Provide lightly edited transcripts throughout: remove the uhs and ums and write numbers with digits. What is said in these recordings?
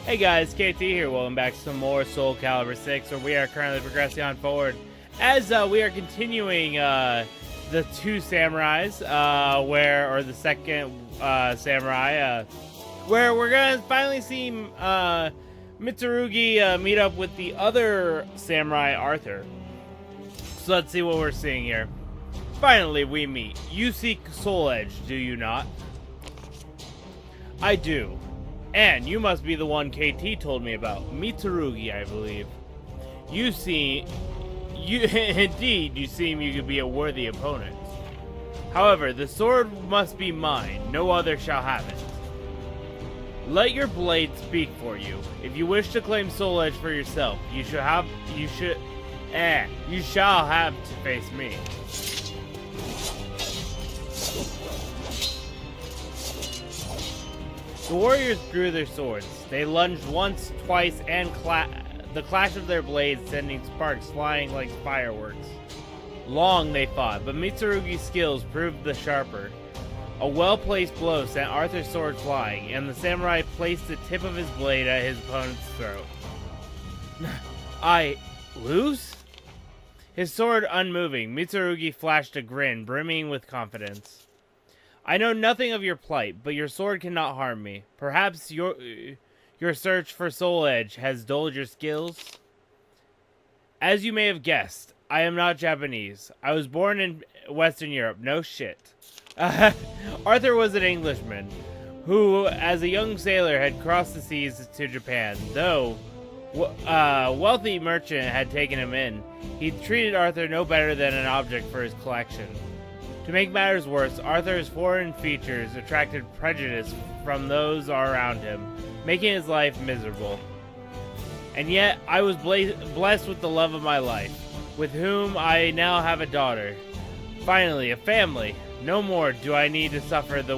Hey guys, KT here. Welcome back to some more Soul Calibur 6, where we are currently progressing on forward as we are continuing the two samurais, or the second samurai, where we're gonna finally see Mitsurugi meet up with the other samurai, Arthur. So let's see what we're seeing here. Finally, we meet. You seek Soul Edge, do you not? I do. And you must be the one KT told me about. Mitsurugi, I believe. Indeed, you seem you could be a worthy opponent. However, the sword must be mine. No other shall have it. Let your blade speak for you. If you wish to claim Soul Edge for yourself, you shall have to face me. The warriors drew their swords. They lunged once, twice, and the clash of their blades sending sparks flying like fireworks. Long they fought, but Mitsurugi's skills proved the sharper. A well-placed blow sent Arthur's sword flying, and the samurai placed the tip of his blade at his opponent's throat. I lose? His sword unmoving, Mitsurugi flashed a grin, brimming with confidence. I know nothing of your plight, but your sword cannot harm me. Perhaps your search for Soul Edge has dulled your skills? As you may have guessed, I am not Japanese. I was born in Western Europe. No shit. Arthur was an Englishman, who, as a young sailor, had crossed the seas to Japan. Though a wealthy merchant had taken him in, he treated Arthur no better than an object for his collection. To make matters worse, Arthur's foreign features attracted prejudice from those around him, making his life miserable. And yet, I was blessed with the love of my life, with whom I now have a daughter. Finally, a family. No more do I need to suffer the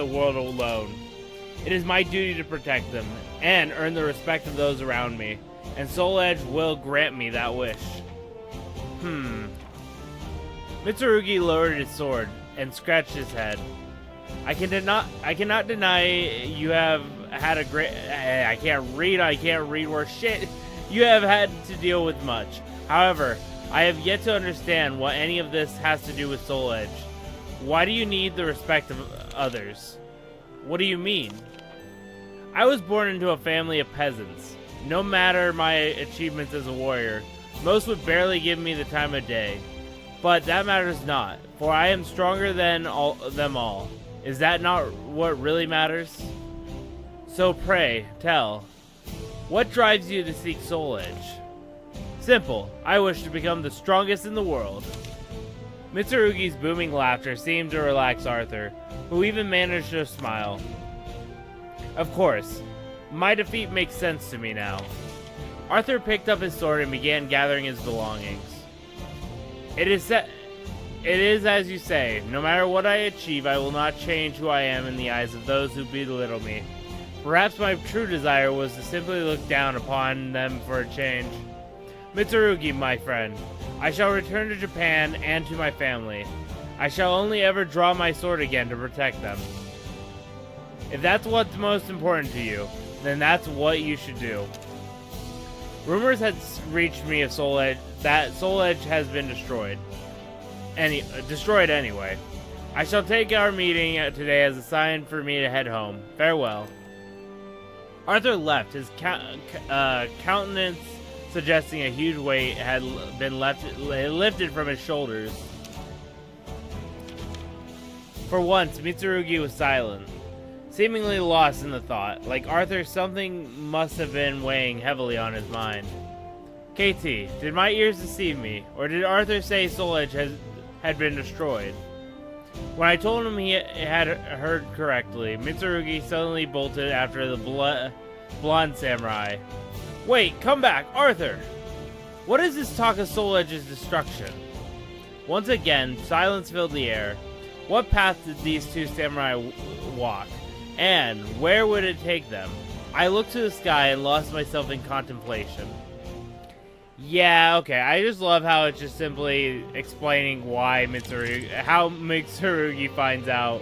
world alone. It is my duty to protect them, and earn the respect of those around me, and Soul Edge will grant me that wish. Mitsurugi lowered his sword and scratched his head. I cannot deny you have had a great. I can't read worse shit. You have had to deal with much. However, I have yet to understand what any of this has to do with Soul Edge. Why do you need the respect of others? What do you mean? I was born into a family of peasants. No matter my achievements as a warrior, most would barely give me the time of day. But that matters not, for I am stronger than them all. Is that not what really matters? So pray, tell, what drives you to seek Soul Edge? Simple, I wish to become the strongest in the world. Mitsurugi's booming laughter seemed to relax Arthur, who even managed to smile. Of course, my defeat makes sense to me now. Arthur picked up his sword and began gathering his belongings. It is as you say, no matter what I achieve, I will not change who I am in the eyes of those who belittle me. Perhaps my true desire was to simply look down upon them for a change. Mitsurugi, my friend, I shall return to Japan and to my family. I shall only ever draw my sword again to protect them. If that's what's most important to you, then that's what you should do. Rumors had reached me of that Soul Edge has been destroyed. Destroyed anyway. I shall take our meeting today as a sign for me to head home. Farewell. Arthur left, his countenance suggesting a huge weight had been lifted from his shoulders. For once, Mitsurugi was silent, seemingly lost in the thought. Like Arthur, something must have been weighing heavily on his mind. KT, did my ears deceive me, or did Arthur say Soul Edge had been destroyed? When I told him he had heard correctly, Mitsurugi suddenly bolted after the blonde samurai. Wait, come back, Arthur! What is this talk of Soul Edge's destruction? Once again, silence filled the air. What path did these two samurai walk? And where would it take them? I looked to the sky and lost myself in contemplation. Yeah, okay, I just love how it's just simply explaining how Mitsurugi finds out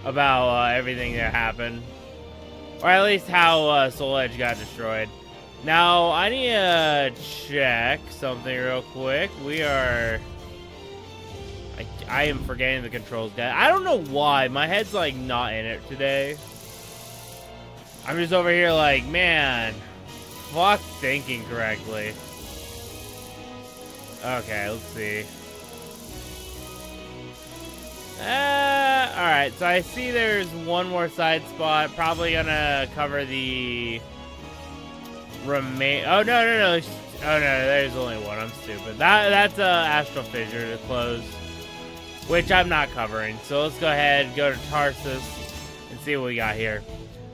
about everything that happened. Or at least how Soul Edge got destroyed. Now, I need to check something real quick. We are... I am forgetting the controls, guys. I don't know why. My head's, like, not in it today. I'm just over here like, man, fuck thinking correctly. Okay, let's see. Alright, so I see there's one more side spot. Probably gonna cover the... Oh, no. Oh, no, there's only one. I'm stupid. That's astral fissure to close, which I'm not covering. So let's go ahead and go to Tarsus and see what we got here.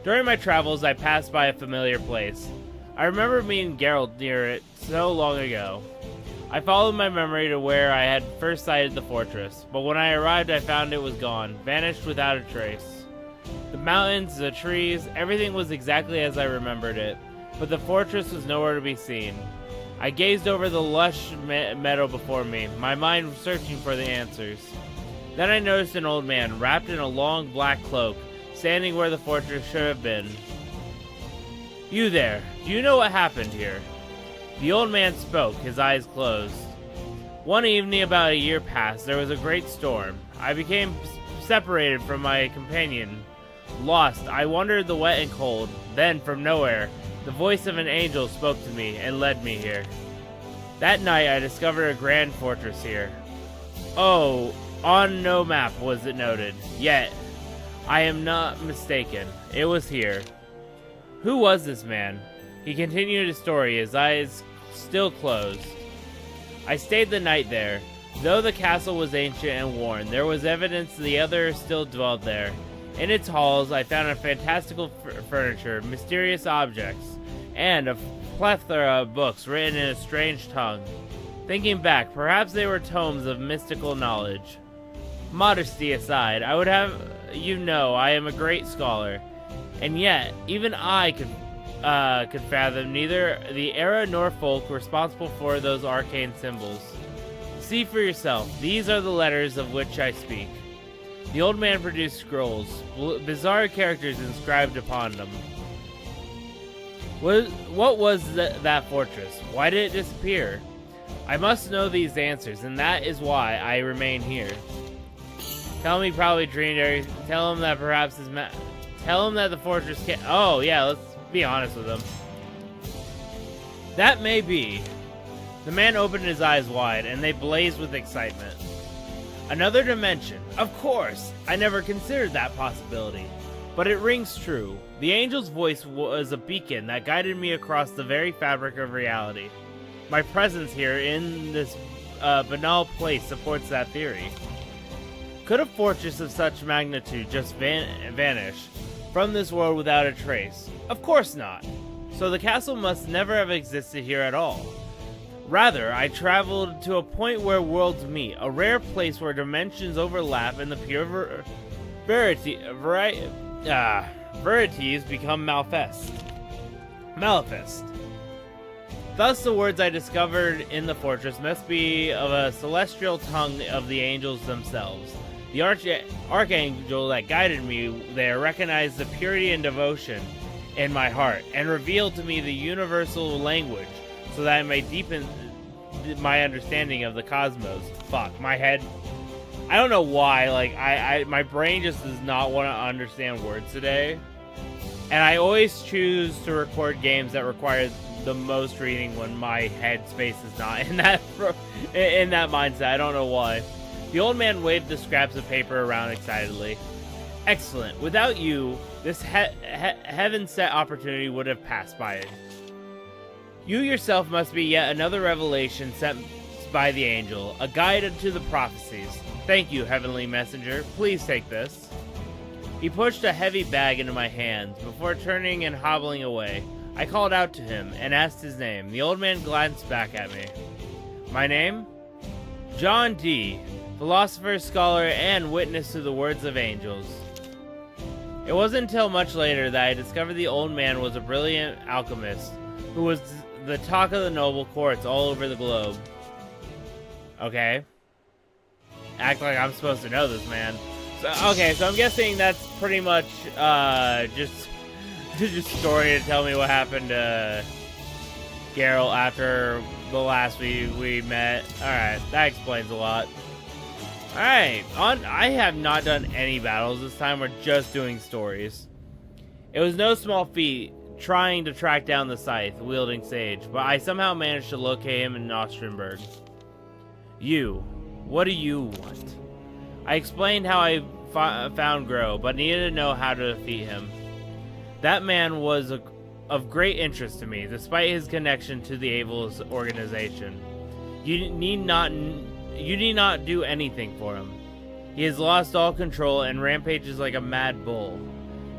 During my travels, I passed by a familiar place. I remember meeting Geralt near it so long ago. I followed my memory to where I had first sighted the fortress, but when I arrived I found it was gone, vanished without a trace. The mountains, the trees, everything was exactly as I remembered it, but the fortress was nowhere to be seen. I gazed over the lush meadow before me, my mind searching for the answers. Then I noticed an old man, wrapped in a long black cloak, standing where the fortress should have been. You there, do you know what happened here? The old man spoke, his eyes closed. One evening about a year past, there was a great storm. I became separated from my companion. Lost, I wandered the wet and cold. Then, from nowhere, the voice of an angel spoke to me and led me here. That night, I discovered a grand fortress here. Oh, on no map was it noted. Yet, I am not mistaken. It was here. Who was this man? He continued his story, his eyes still closed. I stayed the night there. Though the castle was ancient and worn, there was evidence the other still dwelled there. In its halls, I found a fantastical furniture, mysterious objects, and a plethora of books written in a strange tongue. Thinking back, perhaps they were tomes of mystical knowledge. Modesty aside, I would have you know I am a great scholar, and yet even I could fathom neither the era nor folk responsible for those arcane symbols. See for yourself, these are the letters of which I speak. The old man produced scrolls, bizarre characters inscribed upon them. What was that fortress? Why did it disappear? I must know these answers, and that is why I remain here. Tell him he probably dreamed everything. Tell him that perhaps tell him that the fortress can't... Oh, yeah, let's be honest with him. That may be. The man opened his eyes wide, and they blazed with excitement. Another dimension. Of course! I never considered that possibility. But it rings true. The angel's voice was a beacon that guided me across the very fabric of reality. My presence here in this banal place supports that theory. Could a fortress of such magnitude just vanish from this world without a trace? Of course not. So the castle must never have existed here at all. Rather, I traveled to a point where worlds meet, a rare place where dimensions overlap and the pure verities become manifest. Thus, the words I discovered in the fortress must be of a celestial tongue of the angels themselves. The archangel that guided me there recognized the purity and devotion in my heart and revealed to me the universal language so that I may deepen my understanding of the cosmos. Fuck, my head. I don't know why, like, my brain just does not want to understand words today. And I always choose to record games that require the most reading when my head space is not in that mindset. I don't know why. The old man waved the scraps of paper around excitedly. Excellent. Without you, this heaven-set opportunity would have passed by. You yourself must be yet another revelation sent by the angel, a guide to the prophecies. Thank you, heavenly messenger. Please take this. He pushed a heavy bag into my hands before turning and hobbling away. I called out to him and asked his name. The old man glanced back at me. My name? John D., philosopher, scholar, and witness to the words of angels. It wasn't until much later that I discovered the old man was a brilliant alchemist who was the talk of the noble courts all over the globe. Okay. Act like I'm supposed to know this man. So, okay, so I'm guessing that's pretty much just just story to tell me what happened to Geralt after the last we met. Alright, that explains a lot. Alright, I have not done any battles this time. We're just doing stories. It was no small feat trying to track down the scythe-wielding sage, but I somehow managed to locate him in Ostrenburg. What do you want? I explained how I found Grow, but needed to know how to defeat him. That man was of great interest to me, despite his connection to the Avel's organization. You need not do anything for him. He has lost all control and rampages like a mad bull.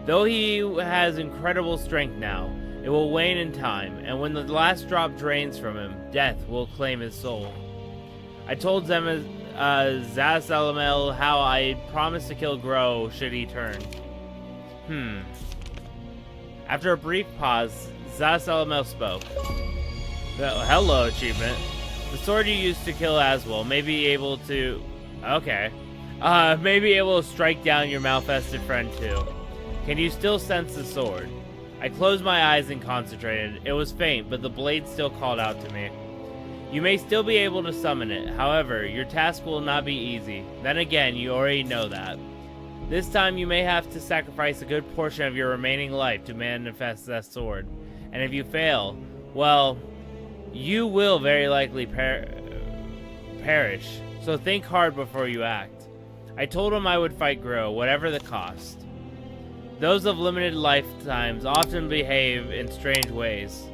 Though he has incredible strength now, it will wane in time, and when the last drop drains from him, death will claim his soul. I told Zasalamel how I promised to kill Grow should he turn. After a brief pause, Zasalamel spoke. Hello, achievement. The sword you used to kill Aswell may be able to... Okay. May be able to strike down your malfested friend too. Can you still sense the sword? I closed my eyes and concentrated. It was faint, but the blade still called out to me. You may still be able to summon it. However, your task will not be easy. Then again, you already know that. This time you may have to sacrifice a good portion of your remaining life to manifest that sword. And if you fail, well, you will very likely perish. So think hard before you act. I told him I would fight Grow, whatever the cost. Those of limited lifetimes often behave in strange ways.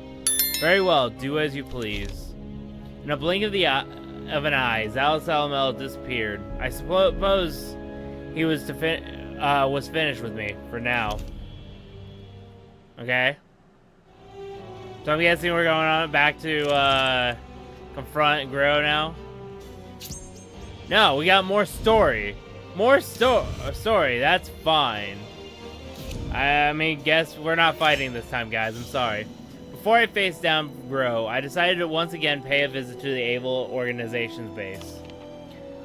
Very well, do as you please. In a blink of an eye, Zasalamel disappeared. I suppose he was finished with me for now. Okay. So I'm guessing we're going on back to confront Grow now. No, we got more story. More story. That's fine. I mean, guess we're not fighting this time, guys. I'm sorry. Before I faced down Grow, I decided to once again pay a visit to the Avel organization's base.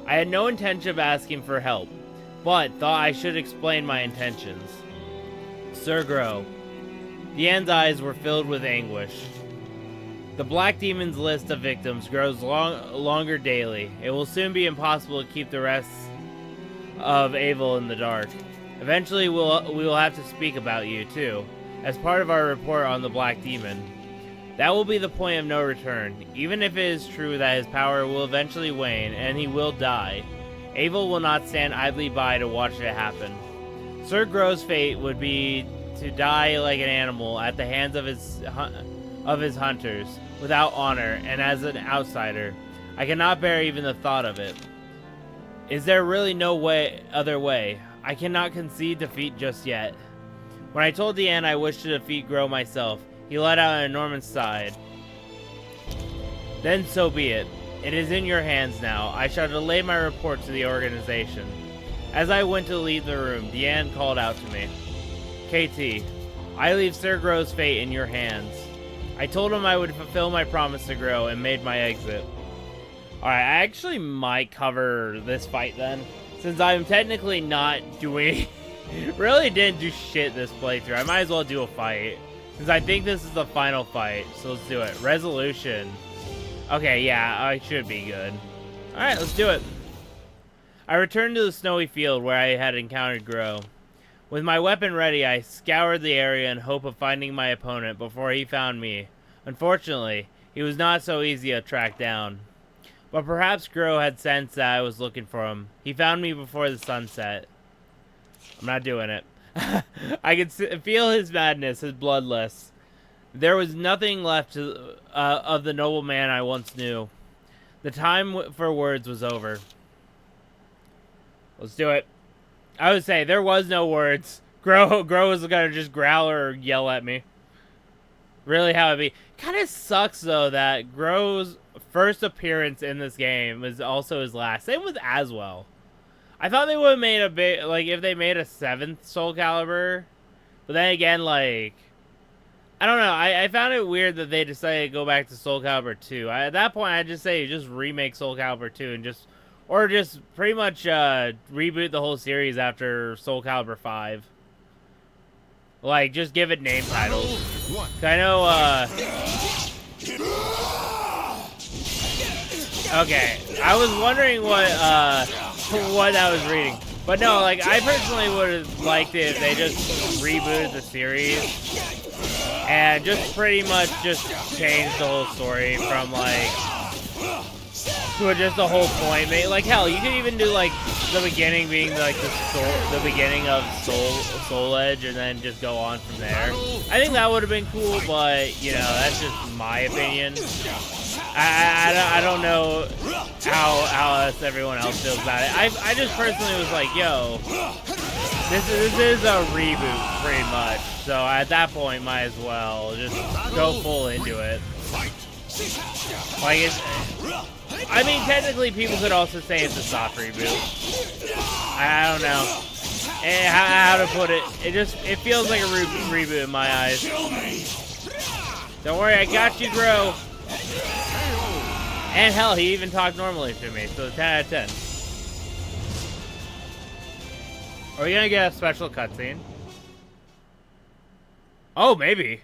I had no intention of asking for help, but thought I should explain my intentions. Sir Grow. Diane's eyes were filled with anguish. The Black Demon's list of victims grows longer daily. It will soon be impossible to keep the rest of Avel in the dark. Eventually, we will have to speak about you, too, as part of our report on the Black Demon. That will be the point of no return. Even if it is true that his power will eventually wane and he will die, Avel will not stand idly by to watch it happen. Sir Grow's fate would be to die like an animal at the hands of his hunters, without honor, and as an outsider. I cannot bear even the thought of it. Is there really no other way? I cannot concede defeat just yet. When I told Diane I wished to defeat Grow myself, he let out an enormous sigh. Then so be it. It is in your hands now. I shall delay my report to the organization. As I went to leave the room, Diane called out to me. KT, I leave Sir Grow's fate in your hands. I told him I would fulfill my promise to Grow and made my exit. Alright, I actually might cover this fight then. Since I'm technically not doing... really didn't do shit this playthrough. I might as well do a fight. Since I think this is the final fight. So let's do it. Resolution. Okay, yeah, I should be good. Alright, let's do it. I returned to the snowy field where I had encountered Grow. With my weapon ready, I scoured the area in hope of finding my opponent before he found me. Unfortunately, he was not so easy to track down. But perhaps Grow had sensed that I was looking for him. He found me before the sunset. I'm not doing it. I could feel his madness, his bloodlust. There was nothing left of the noble man I once knew. The time for words was over. Let's do it. I would say there was no words. Grow was gonna just growl or yell at me. Really how it be. Kind of sucks though that Grow's first appearance in this game was also his last. Same with Aswell. I thought they would have made a bit, like, if they made a 7th Soul Calibur. But then again, like, I don't know. I found it weird that they decided to go back to Soul Calibur 2. At that point, I'd just say just remake Soul Calibur 2 and just pretty much reboot the whole series after Soul Calibur 5. Like, just give it name titles. I know, okay, I was wondering what I was reading. But no, like, I personally would have liked it if they just rebooted the series and just pretty much just changed the whole story from, like, to just the whole point. Like, hell, you could even do, like, the beginning being, like, the beginning of Soul Edge and then just go on from there. I think that would have been cool, but, you know, that's just my opinion. I don't know how everyone else feels about it. I just personally was like, yo, this is a reboot pretty much. So at that point, might as well just go full into it. Like I mean, technically, people could also say it's a soft reboot. I don't know how to put it. It feels like a reboot in my eyes. Don't worry, I got you, Gro. And hell, he even talked normally to me, so 10 out of 10. Are we gonna get a special cutscene? Oh, maybe.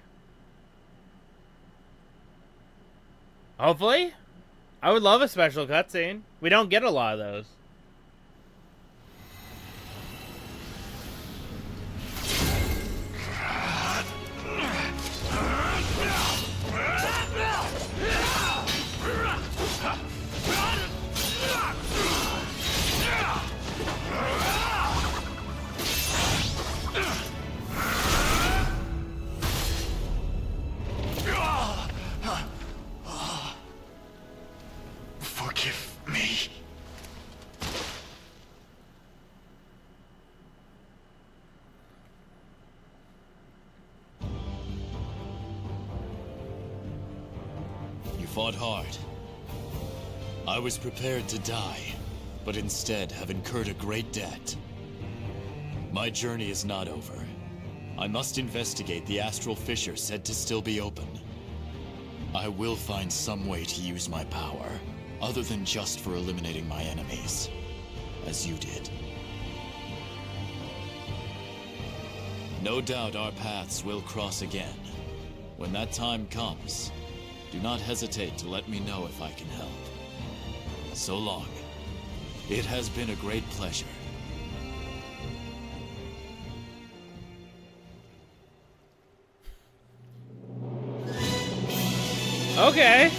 Hopefully. I would love a special cutscene. We don't get a lot of those. Forgive me. You fought hard. I was prepared to die, but instead have incurred a great debt. My journey is not over. I must investigate the astral fissure said to still be open. I will find some way to use my power, other than just for eliminating my enemies, as you did. No doubt our paths will cross again. When that time comes, do not hesitate to let me know if I can help. So long. It has been a great pleasure. Okay.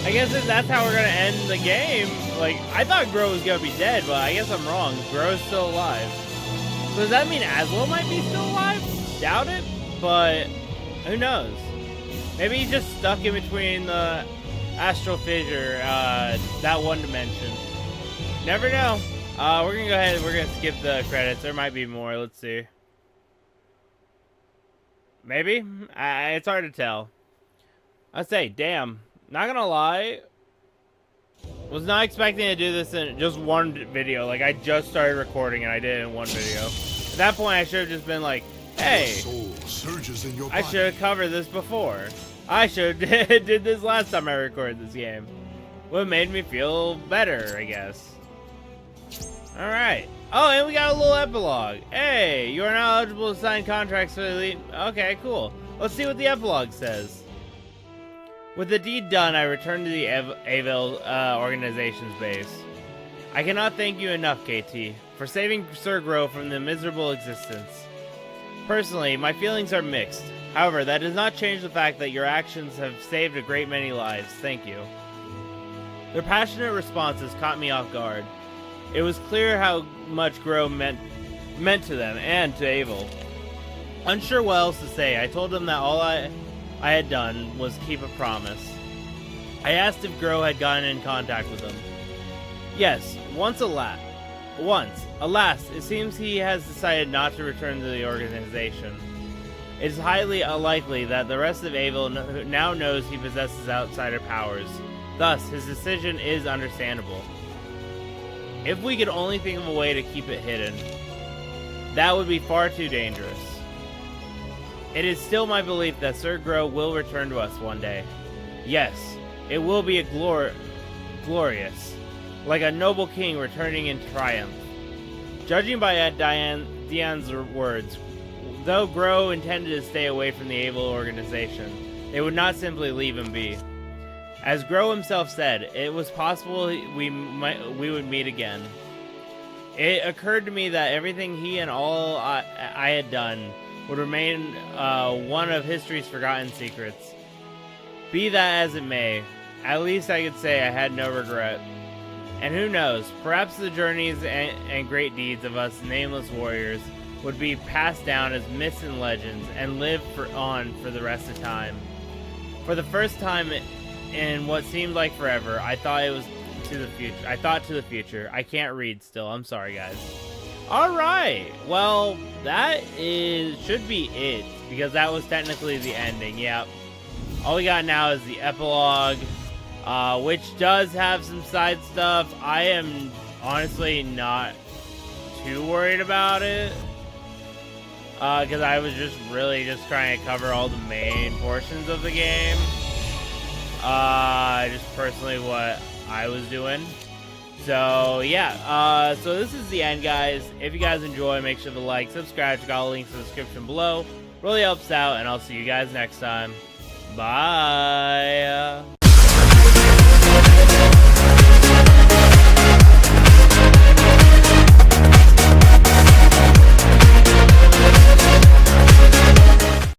I guess that's how we're gonna end the game. Like, I thought Gro was gonna be dead, but I guess I'm wrong. Gro's still alive. So does that mean Aslo might be still alive? Doubt it, but who knows? Maybe he's just stuck in between the astral fissure, that one dimension. Never know. We're gonna go ahead and we're gonna skip the credits. There might be more. Let's see. Maybe? It's hard to tell. I say, damn. Not gonna lie. Was not expecting to do this in just one video. Like, I just started recording and I did it in one video. At that point, I should have just been like, hey, I should have covered this before. I should have did this last time I recorded this game. Would have made me feel better, I guess. Alright. Oh, and we got a little epilogue. Hey, you are now eligible to sign contracts for the elite. Okay, cool. Let's see what the epilogue says. With the deed done, I return to the Avil organization's base. I cannot thank you enough, KT, for saving Sir Gro from the miserable existence. Personally, my feelings are mixed. However, that does not change the fact that your actions have saved a great many lives. Thank you. Their passionate responses caught me off guard. It was clear how much Gro meant to them and to Avil. Unsure what else to say, I told them that all I had done was keep a promise. I asked if Gro had gotten in contact with them. Yes, once. Alas, it seems he has decided not to return to the organization. It is highly unlikely that the rest of Avil now knows he possesses outsider powers. Thus, his decision is understandable. If we could only think of a way to keep it hidden, that would be far too dangerous. It is still my belief that Sir Gro will return to us one day. Yes, it will be a glorious, like a noble king returning in triumph. Judging by Diane's words, though Grow intended to stay away from the Able organization, they would not simply leave him be. As Grow himself said, it was possible we would meet again. It occurred to me that everything he and all I had done would remain one of history's forgotten secrets. Be that as it may, at least I could say I had no regret. And who knows, perhaps the journeys and great deeds of us nameless warriors would be passed down as myths and legends and live on for the rest of time. For the first time in what seemed like forever, I thought to the future. I can't read still. I'm sorry, guys. Alright, well, that should be it, because that was technically the ending. Yep. All we got now is the epilogue, which does have some side stuff. I am honestly not too worried about it, because I was just trying to cover all the main portions of the game. Just personally what I was doing. So yeah, so this is the end, guys. If you guys enjoy, make sure to like, subscribe, check out the links in the description below. Really helps out, and I'll see you guys next time. Bye.